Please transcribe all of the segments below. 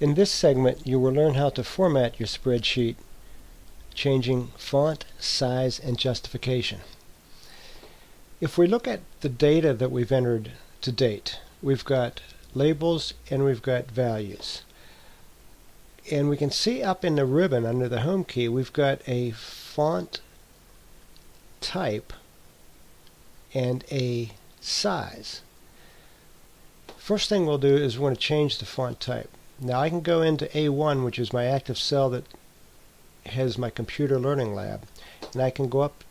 In this segment, you will learn how to format your spreadsheet, changing font, size, and justification. If we look at the data that we've entered to date, we've got labels and we've got values. And we can see up in the ribbon under the Home key, we've got a font type and a size. First thing we'll do is we're going to change the font type. Now I can go into A1, which is my active cell that has my computer learning lab, and I can go up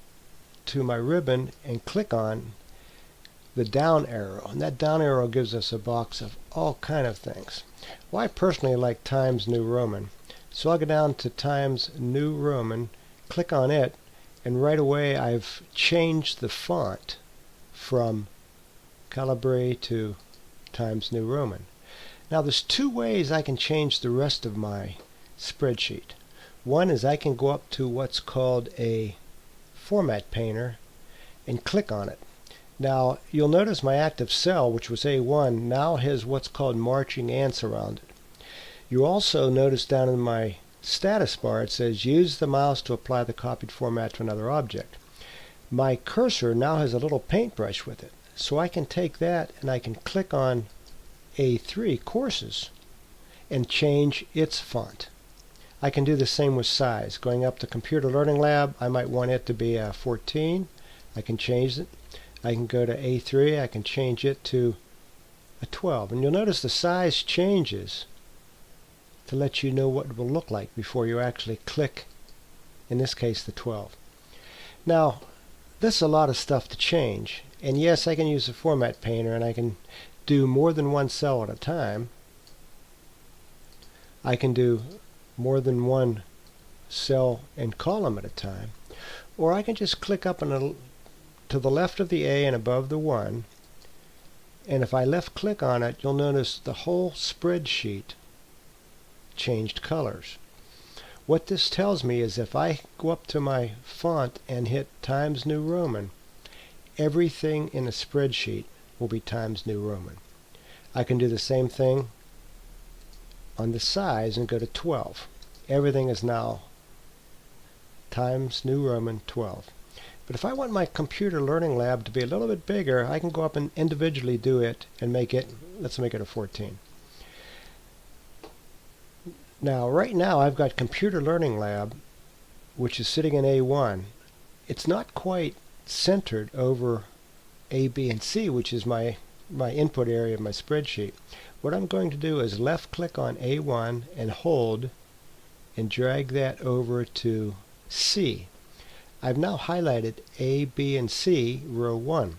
to my ribbon and click on the down arrow, and that down arrow gives us a box of all kind of things. Well, I personally like Times New Roman, so I'll go down to Times New Roman, click on it, and right away I've changed the font from Calibri to Times New Roman. Now there's two ways I can change the rest of my spreadsheet. One is I can go up to what's called a format painter and click on it. Now you'll notice my active cell, which was A1, now has what's called marching ants around it. You also notice down in my status bar it says use the mouse to apply the copied format to another object. My cursor now has a little paintbrush with it, so I can take that and I can click on A3 courses and change its font. I can do the same with size. Going up to Computer Learning Lab, I might want it to be a 14. I can change it. I can go to A3, I can change it to a 12. And you'll notice the size changes to let you know what it will look like before you actually click, in this case, the 12. Now, this is a lot of stuff to change. And yes, I can use the format painter and I can do more than one cell at a time. I can do more than one cell and column at a time. Or I can just click up to the left of the A and above the 1. And if I left click on it, you'll notice the whole spreadsheet changed colors. What this tells me is if I go up to my font and hit Times New Roman, everything in the spreadsheet will be Times New Roman. I can do the same thing on the size and go to 12. Everything is now Times New Roman 12. But if I want my computer learning lab to be a little bit bigger, I can go up and individually do it and make it, let's make it a 14. Now, right now I've got computer learning lab, which is sitting in A1. It's not quite centered over A, B, and C, which is my input area of my spreadsheet. What I'm going to do is left click on A1 and hold and drag that over to C. I've now highlighted A, B, and C, row 1.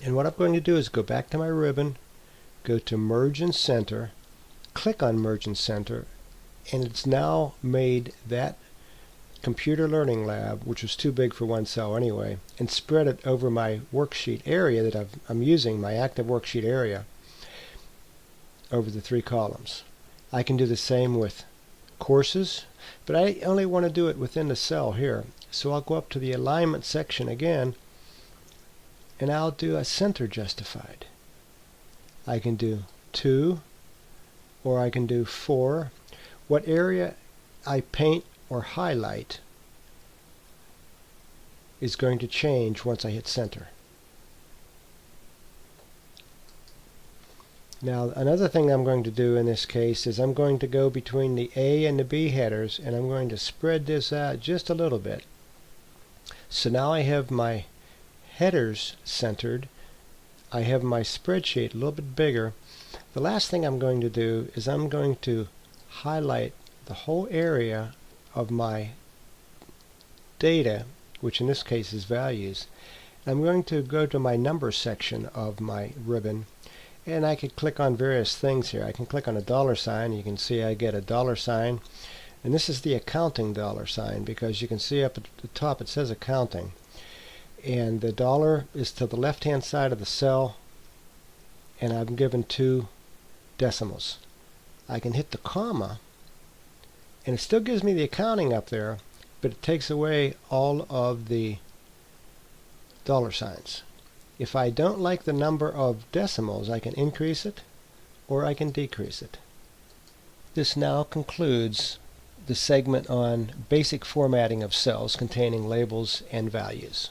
And what I'm going to do is go back to my ribbon, go to Merge and Center, click on Merge and Center, and it's now made that computer learning lab, which was too big for one cell anyway, and spread it over my worksheet area that I'm using, my active worksheet area, over the 3 columns. I can do the same with courses, but I only want to do it within the cell here. So I'll go up to the alignment section again, and I'll do a center justified. I can do 2, or I can do 4. What area I paint or highlight is going to change once I hit center. Now another thing I'm going to do in this case is I'm going to go between the A and the B headers, and I'm going to spread this out just a little bit. So now I have my headers centered. I have my spreadsheet a little bit bigger. The last thing I'm going to do is I'm going to highlight the whole area of my data, which in this case is values. I'm going to go to my number section of my ribbon, and I can click on various things here. I can click on a $sign. You can see I get a $sign. And this is the accounting $sign, because you can see up at the top it says accounting. And the dollar is to the left hand side of the cell, and I'm given 2 decimals. I can hit the comma, and it still gives me the accounting up there, but it takes away all of the $signs. If I don't like the number of decimals, I can increase it or I can decrease it. This now concludes the segment on basic formatting of cells containing labels and values.